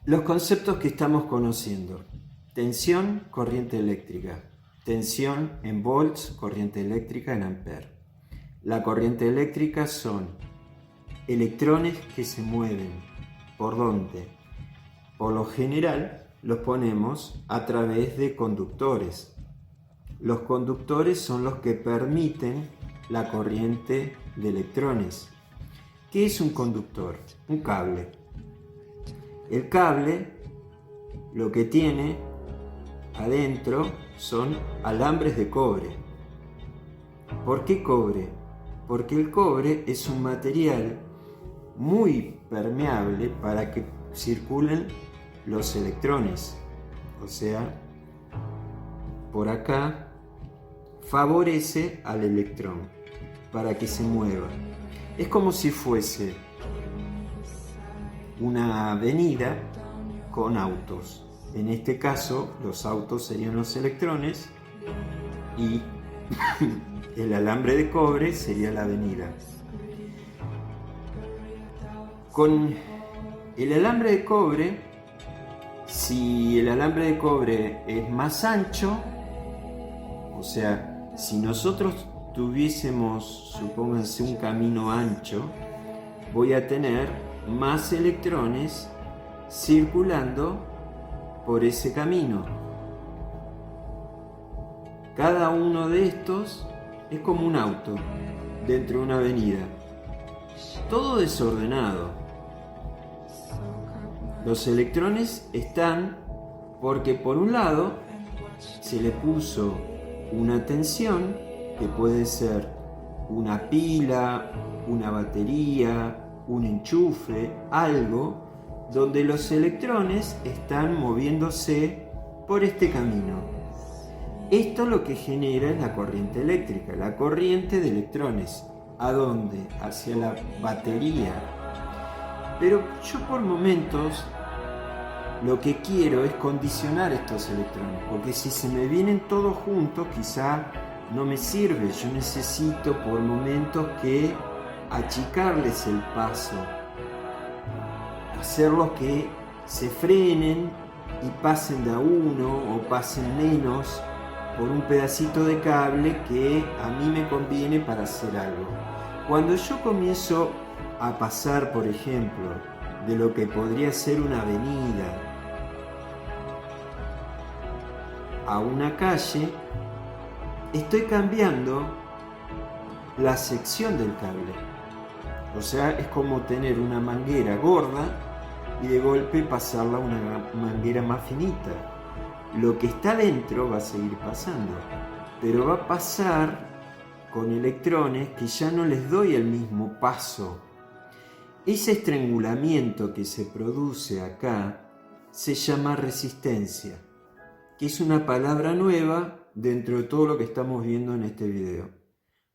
Los conceptos que estamos conociendo: tensión, corriente eléctrica; tensión en volts, corriente eléctrica en ampere. La corriente eléctrica son electrones que se mueven. ¿Por dónde? Por lo general los ponemos a través de conductores. Los conductores son los que permiten la corriente de electrones. ¿Qué es un conductor? Un cable. El cable lo que tiene adentro son alambres de cobre. ¿Por qué cobre? Porque el cobre es un material muy permeable para que circulen los electrones. O sea, por acá favorece al electrón para que se mueva. Es como si fuese una avenida con autos. En este caso, los autos serían los electrones y el alambre de cobre sería la avenida. Con el alambre de cobre, si el alambre de cobre es más ancho, o sea, si nosotros tuviésemos, supónganse, un camino ancho, voy a tener más electrones circulando por ese camino. Cada uno de estos es como un auto dentro de una avenida, todo desordenado. Los electrones están porque, por un lado, se le puso una tensión, que puede ser una pila, una batería, un enchufe, algo donde los electrones están moviéndose por este camino. Esto lo que genera es la corriente eléctrica, la corriente de electrones. ¿A dónde? Hacia la batería. Pero yo por momentos lo que quiero es condicionar estos electrones, porque si se me vienen todos juntos quizá no me sirve. Yo necesito por momentos que achicarles el paso, hacerlos que se frenen y pasen de a uno o pasen menos por un pedacito de cable que a mí me conviene para hacer algo. Cuando yo comienzo a pasar, por ejemplo, de lo que podría ser una avenida a una calle, estoy cambiando la sección del cable. O sea, es como tener una manguera gorda y de golpe pasarla a una manguera más finita. Lo que está dentro va a seguir pasando, pero va a pasar con electrones que ya no les doy el mismo paso. Ese estrangulamiento que se produce acá se llama resistencia, que es una palabra nueva dentro de todo lo que estamos viendo en este video.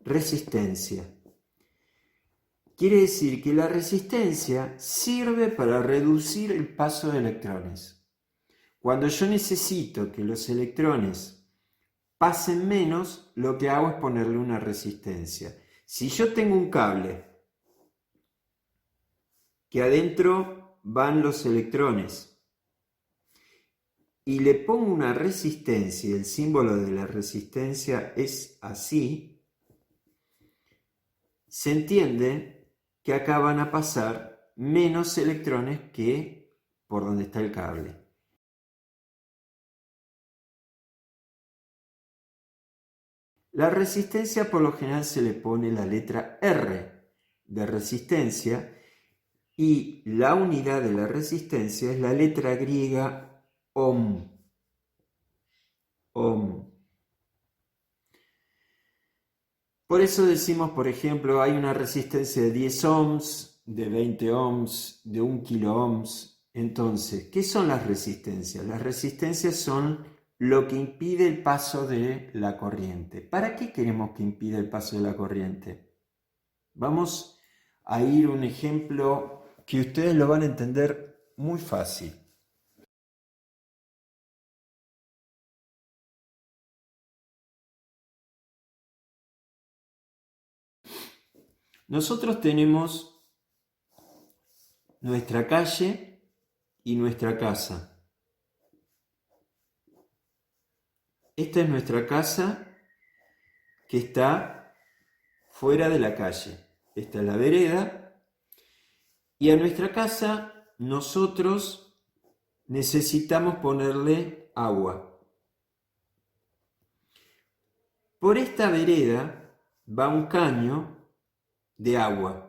Resistencia. Quiere decir que la resistencia sirve para reducir el paso de electrones. Cuando yo necesito que los electrones pasen menos, lo que hago es ponerle una resistencia. Si yo tengo un cable que adentro van los electrones y le pongo una resistencia, y el símbolo de la resistencia es así, se entiende que acá van a pasar menos electrones que por donde está el cable. La resistencia por lo general se le pone la letra R de resistencia, y la unidad de la resistencia es la letra griega ohm. Ohm. Por eso decimos, por ejemplo, hay una resistencia de 10 ohms, de 20 ohms, de 1 kilo ohms. Entonces, ¿qué son las resistencias? Las resistencias son lo que impide el paso de la corriente. ¿Para qué queremos que impida el paso de la corriente? Vamos a ir a un ejemplo que ustedes lo van a entender muy fácil. Nosotros tenemos nuestra calle y nuestra casa. Esta es nuestra casa que está fuera de la calle. Esta es la vereda. Y a nuestra casa nosotros necesitamos ponerle agua. Por esta vereda va un caño de agua.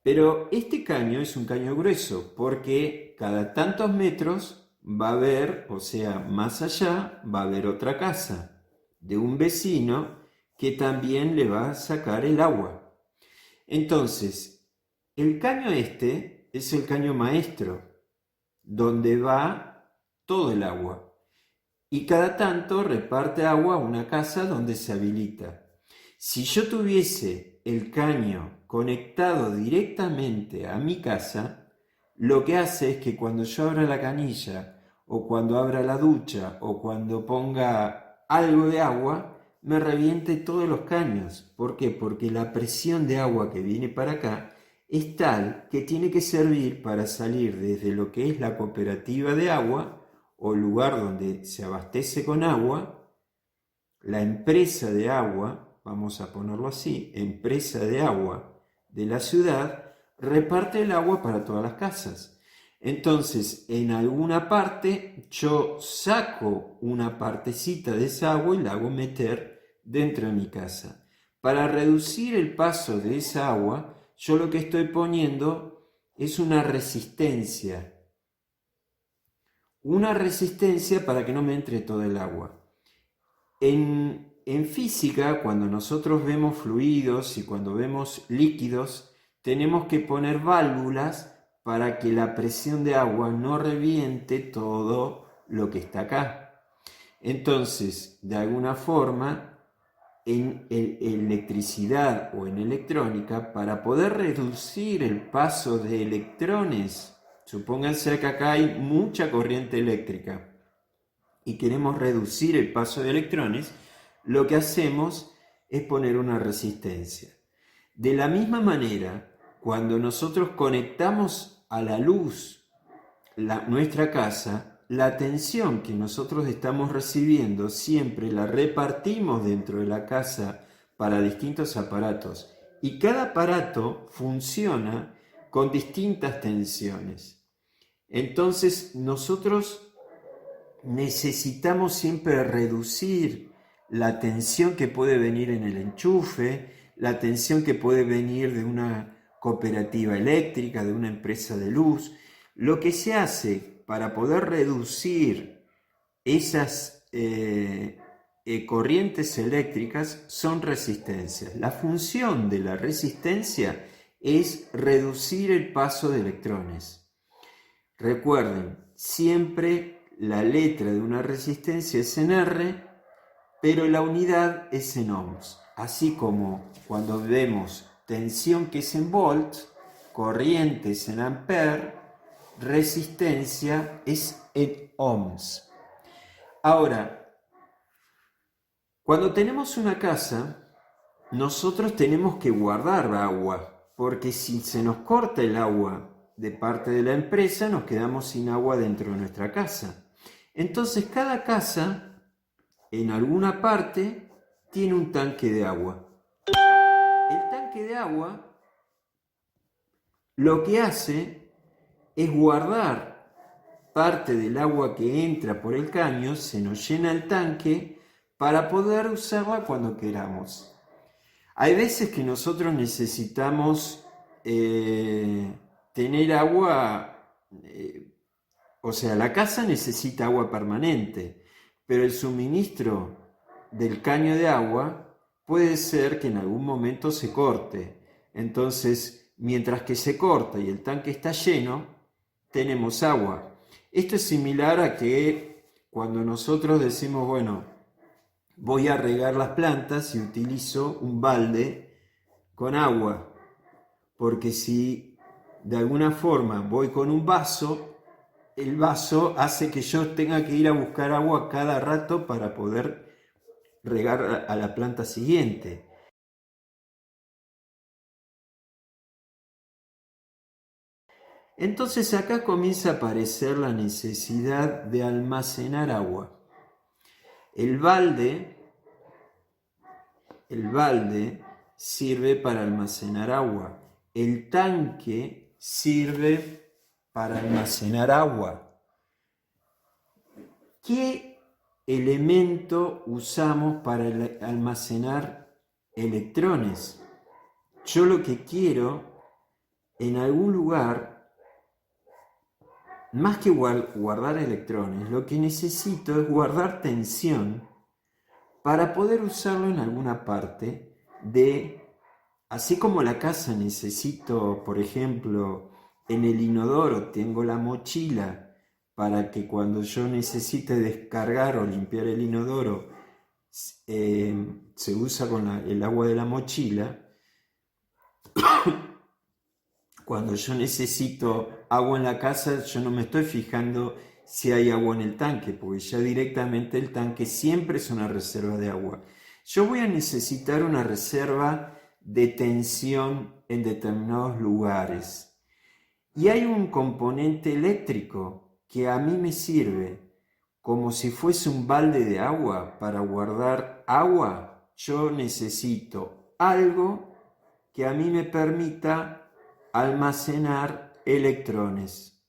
Pero este caño es un caño grueso porque cada tantos metros va a haber, o sea, más allá va a haber otra casa de un vecino que también le va a sacar el agua. Entonces, el caño este es el caño maestro, donde va todo el agua. Y cada tanto reparte agua a una casa donde se habilita. Si yo tuviese el caño conectado directamente a mi casa, lo que hace es que cuando yo abra la canilla, o cuando abra la ducha, o cuando ponga algo de agua, me reviente todos los caños. ¿Por qué? Porque la presión de agua que viene para acá es tal que tiene que servir para salir desde lo que es la cooperativa de agua, o lugar donde se abastece con agua, la empresa de agua, vamos a ponerlo así, empresa de agua de la ciudad, reparte el agua para todas las casas. Entonces, en alguna parte yo saco una partecita de esa agua y la hago meter dentro de mi casa. Para reducir el paso de esa agua, yo lo que estoy poniendo es una resistencia para que no me entre todo el agua. En física, cuando nosotros vemos fluidos y cuando vemos líquidos, tenemos que poner válvulas para que la presión de agua no reviente todo lo que está acá. Entonces, de alguna forma, en electricidad o en electrónica, para poder reducir el paso de electrones, supónganse que acá hay mucha corriente eléctrica y queremos reducir el paso de electrones, lo que hacemos es poner una resistencia. De la misma manera, cuando nosotros conectamos a la luz nuestra casa, la tensión que nosotros estamos recibiendo siempre la repartimos dentro de la casa para distintos aparatos. Y cada aparato funciona con distintas tensiones. Entonces nosotros necesitamos siempre reducir la tensión que puede venir en el enchufe, la tensión que puede venir de una cooperativa eléctrica, de una empresa de luz. Lo que se hace para poder reducir esas corrientes eléctricas son resistencias. La función de la resistencia es reducir el paso de electrones. Recuerden, siempre la letra de una resistencia es en R, pero la unidad es en ohms. Así como cuando vemos tensión que es en volts, corriente es en ampere, resistencia es en ohms. Ahora, cuando tenemos una casa, nosotros tenemos que guardar agua, porque si se nos corta el agua de parte de la empresa, nos quedamos sin agua dentro de nuestra casa. Entonces, cada casa, en alguna parte, tiene un tanque de agua. El tanque de agua lo que hace es guardar parte del agua que entra por el caño, se nos llena el tanque para poder usarla cuando queramos. Hay veces que nosotros necesitamos tener agua, o sea, la casa necesita agua permanente, pero el suministro del caño de agua puede ser que en algún momento se corte. Entonces, mientras que se corta y el tanque está lleno, tenemos agua. Esto es similar a que cuando nosotros decimos, bueno, voy a regar las plantas y utilizo un balde con agua, porque si de alguna forma voy con un vaso, el vaso hace que yo tenga que ir a buscar agua cada rato para poder regar a la planta siguiente. Entonces acá comienza a aparecer la necesidad de almacenar agua. El balde sirve para almacenar agua. El tanque sirve para almacenar agua. ¿Qué elemento usamos para almacenar electrones? Yo lo que quiero, en algún lugar, más que guardar electrones, lo que necesito es guardar tensión para poder usarlo en alguna parte así como la casa necesito, por ejemplo, en el inodoro tengo la mochila para que cuando yo necesite descargar o limpiar el inodoro se usa con el agua de la mochila. Cuando yo necesito agua en la casa, yo no me estoy fijando si hay agua en el tanque, porque ya directamente el tanque siempre es una reserva de agua. Yo voy a necesitar una reserva de tensión en determinados lugares. Y hay un componente eléctrico que a mí me sirve como si fuese un balde de agua para guardar agua. Yo necesito algo que a mí me permita almacenar electrones.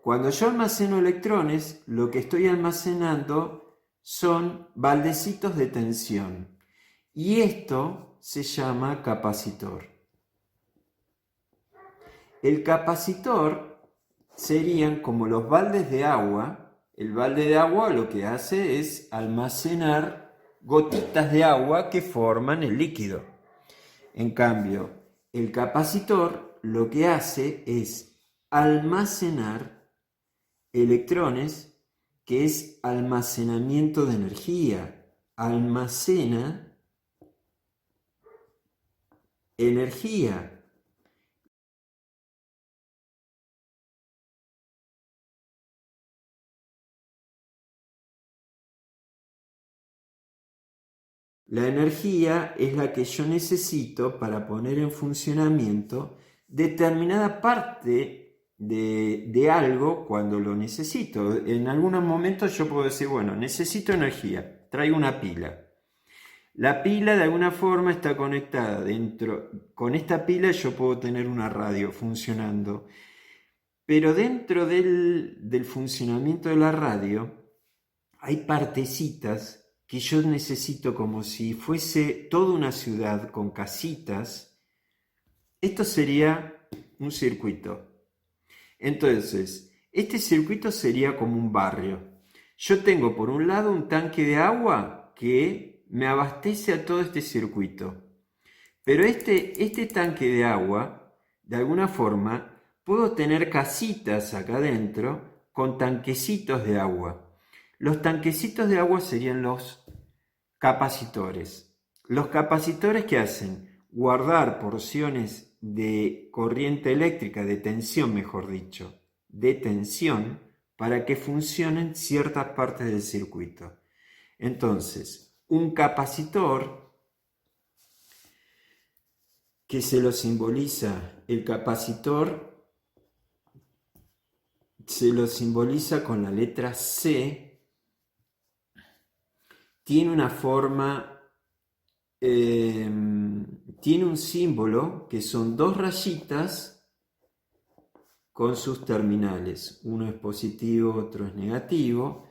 Cuando yo almaceno electrones, lo que estoy almacenando son baldecitos de tensión. Y esto se llama capacitor. El capacitor serían como los baldes de agua. El balde de agua lo que hace es almacenar gotitas de agua que forman el líquido. En cambio, el capacitor lo que hace es almacenar electrones, que es almacenamiento de energía. Almacena energía. La energía es la que yo necesito para poner en funcionamiento determinada parte de algo cuando lo necesito. En algunos momentos yo puedo decir, bueno, necesito energía, traigo una pila. La pila de alguna forma está conectada dentro. Con esta pila yo puedo tener una radio funcionando. Pero dentro del funcionamiento de la radio hay partecitas que yo necesito como si fuese toda una ciudad con casitas. Esto sería un circuito. Entonces, este circuito sería como un barrio. Yo tengo por un lado un tanque de agua que me abastece a todo este circuito. Pero este tanque de agua, de alguna forma, puedo tener casitas acá adentro con tanquecitos de agua. Los tanquecitos de agua serían los capacitores. Los capacitores, ¿qué hacen? Guardar porciones de corriente eléctrica, de tensión mejor dicho, de tensión para que funcionen ciertas partes del circuito. Entonces, un capacitor que se lo simboliza, el capacitor se lo simboliza con la letra C. Tiene una forma, tiene un símbolo que son dos rayitas con sus terminales. Uno es positivo, otro es negativo,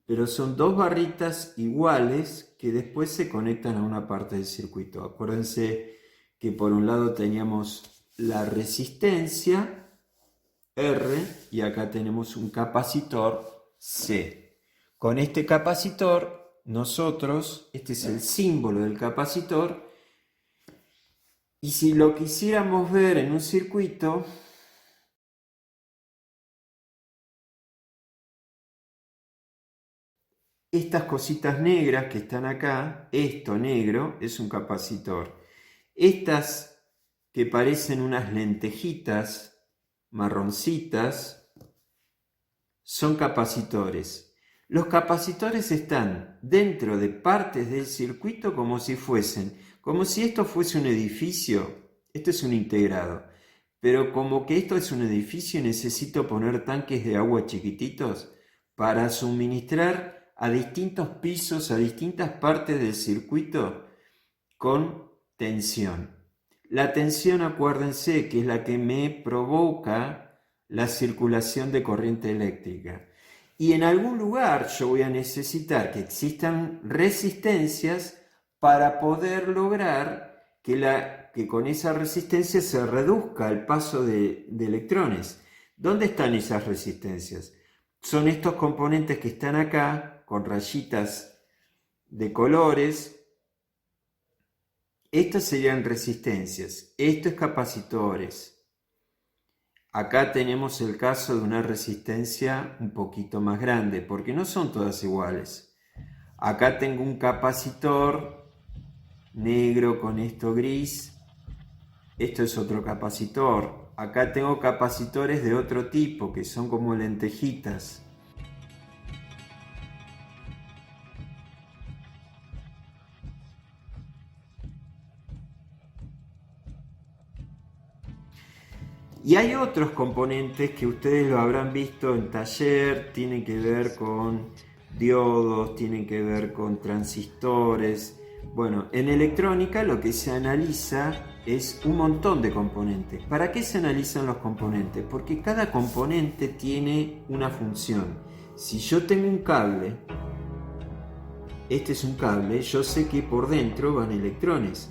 pero son dos barritas iguales que después se conectan a una parte del circuito. Acuérdense que por un lado teníamos la resistencia R y acá tenemos un capacitor C. Con este capacitor nosotros, este es el símbolo del capacitor, y si lo quisiéramos ver en un circuito, estas cositas negras que están acá, esto negro es un capacitor. Estas que parecen unas lentejitas marroncitas son capacitores. Los capacitores están dentro de partes del circuito como si esto fuese un edificio. Esto es un integrado. pero como que esto es un edificio y necesito poner tanques de agua chiquititos para suministrar a distintos pisos, a distintas partes del circuito con tensión. La tensión, acuérdense, que es la que me provoca la circulación de corriente eléctrica. Y en algún lugar yo voy a necesitar que existan resistencias para poder lograr que con esa resistencia se reduzca el paso de electrones. ¿Dónde están esas resistencias? Son estos componentes que están acá, con rayitas de colores. Estas serían resistencias, esto es capacitores. Acá tenemos el caso de una resistencia un poquito más grande, porque no son todas iguales. Acá tengo un capacitor negro con esto gris. Esto es otro capacitor. Acá tengo capacitores de otro tipo, que son como lentejitas. Y hay otros componentes que ustedes lo habrán visto en taller, tienen que ver con diodos, tienen que ver con transistores. Bueno, en electrónica lo que se analiza es un montón de componentes. ¿Para qué se analizan los componentes? Porque cada componente tiene una función. Si yo tengo un cable, este es un cable, yo sé que por dentro van electrones.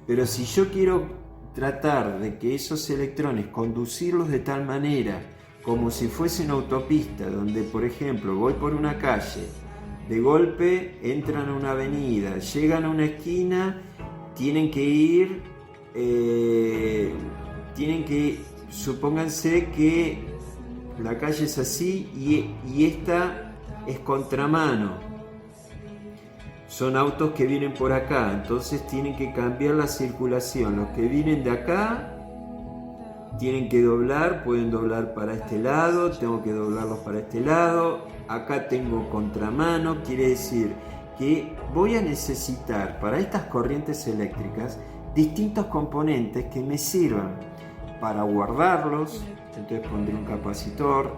Pero si yo quiero tratar de que esos electrones conducirlos de tal manera como si fuese una autopista donde, por ejemplo, voy por una calle, de golpe entran a una avenida, llegan a una esquina, tienen que ir, supónganse que la calle es así y esta es contramano. Son autos que vienen por acá, entonces tienen que cambiar la circulación. Los que vienen de acá tienen que doblar, pueden doblar para este lado, tengo que doblarlos para este lado. Acá tengo contramano, quiere decir que voy a necesitar para estas corrientes eléctricas distintos componentes que me sirvan para guardarlos, entonces pondré un capacitor,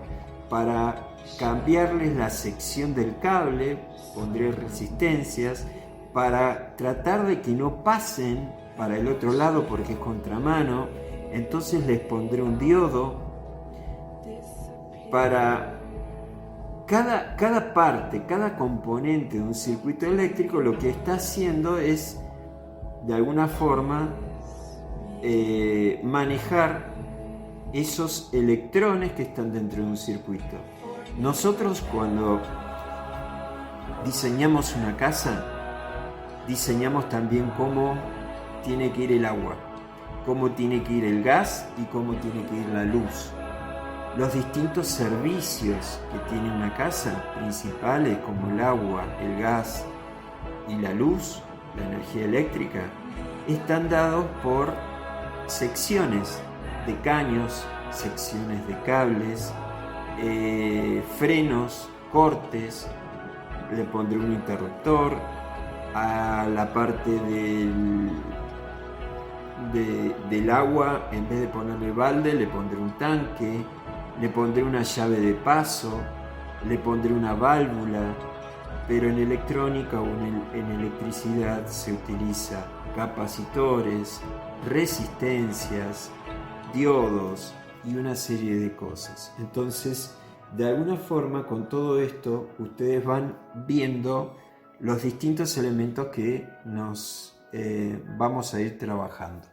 para cambiarles la sección del cable, pondré resistencias, para tratar de que no pasen para el otro lado porque es contramano, entonces les pondré un diodo. Para cada parte, cada componente de un circuito eléctrico, lo que está haciendo es de alguna forma manejar esos electrones que están dentro de un circuito. Nosotros cuando diseñamos una casa, diseñamos también cómo tiene que ir el agua, cómo tiene que ir el gas y cómo tiene que ir la luz. Los distintos servicios que tiene una casa, principales como el agua, el gas y la luz, la energía eléctrica, están dados por secciones de caños, secciones de cables, frenos, cortes. Le pondré un interruptor. A la parte del agua, en vez de ponerle balde, le pondré un tanque, le pondré una llave de paso, le pondré una válvula. Pero en electrónica o en electricidad se utiliza capacitores, resistencias, diodos y una serie de cosas. Entonces, de alguna forma, con todo esto, ustedes van viendo los distintos elementos que nos vamos a ir trabajando.